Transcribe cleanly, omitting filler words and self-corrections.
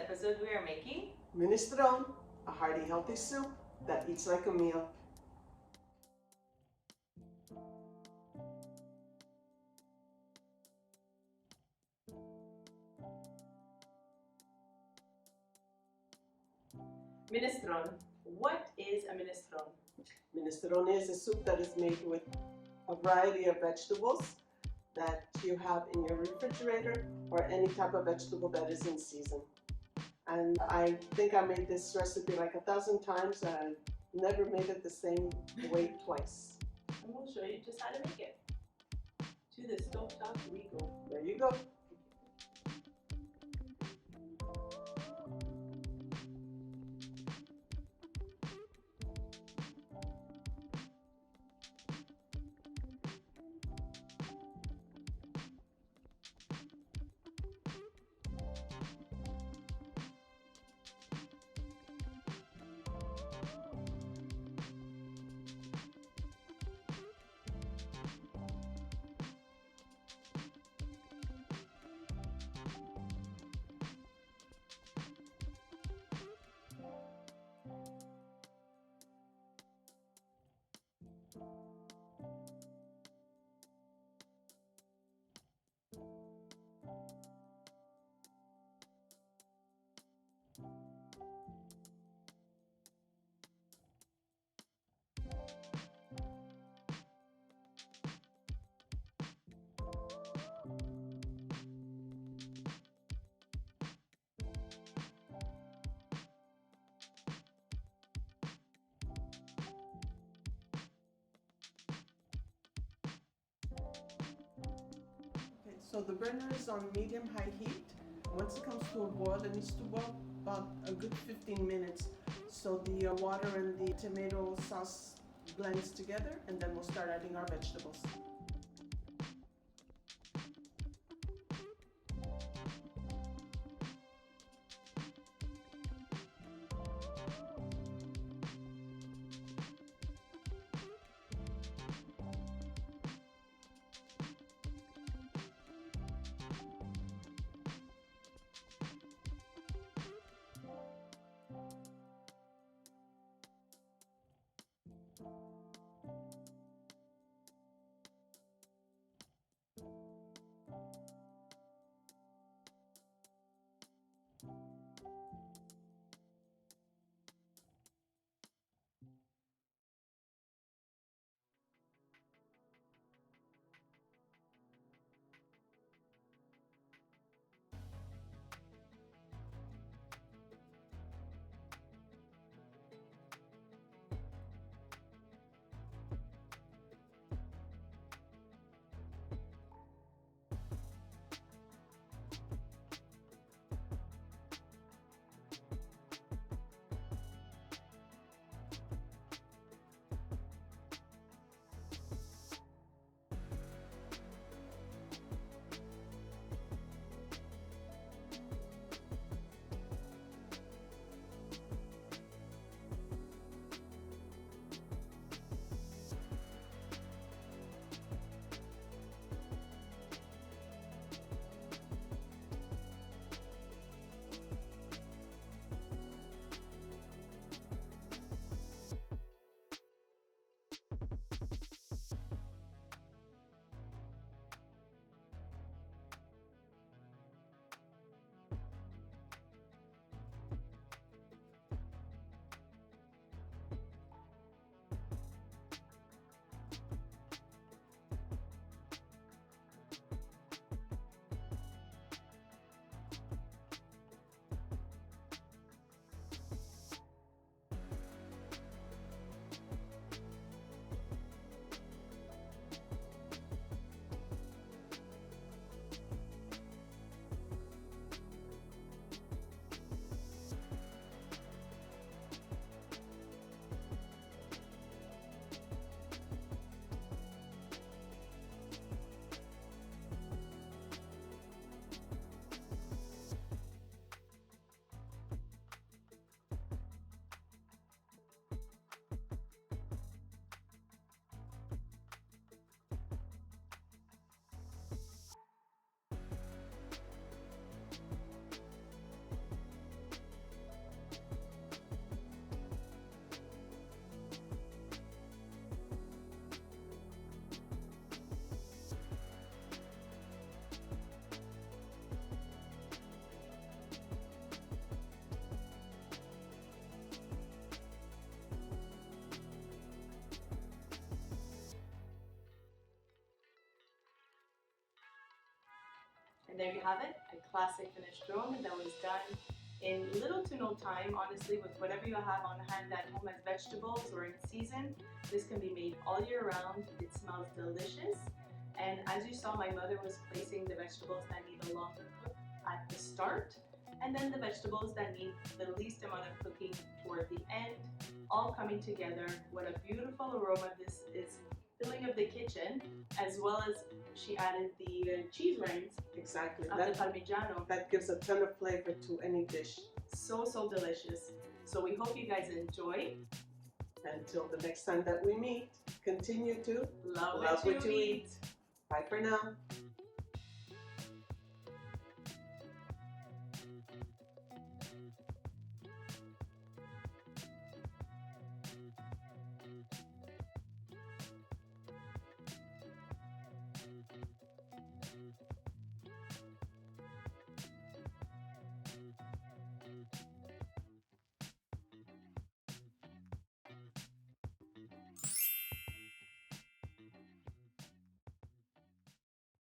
episode we are making Minestrone, a hearty, healthy soup that eats like a meal. minestrone. What is a minestrone? Minestrone is a soup that is made with a variety of vegetables that you have in your refrigerator or any type of vegetable that is in season. And I think I made this recipe like 1,000 times and I've never made it the same way twice. I'm going to show you just how to make it. To the stovetop we go. There you go. So the burner is on medium-high heat. Once it comes to a boil, it needs to boil about a good 15 minutes. So the water and the tomato sauce blends together, and then we'll start adding our vegetables. And there you have it, a classic minestrone that was done in little to no time, honestly, with whatever you have on hand at home as vegetables or in season. This can be made all year round. It smells delicious. And as you saw, my mother was placing the vegetables that need a longer cook at the start, and then the vegetables that need the least amount of cooking toward the end, all coming together. What a beautiful aroma this is filling up the kitchen, as well as she added the cheese rinds. Exactly. Of the Parmigiano. That gives a ton of flavor to any dish. So delicious. So we hope you guys enjoy. Until the next time that we meet, continue to Love what you eat. Bye for now.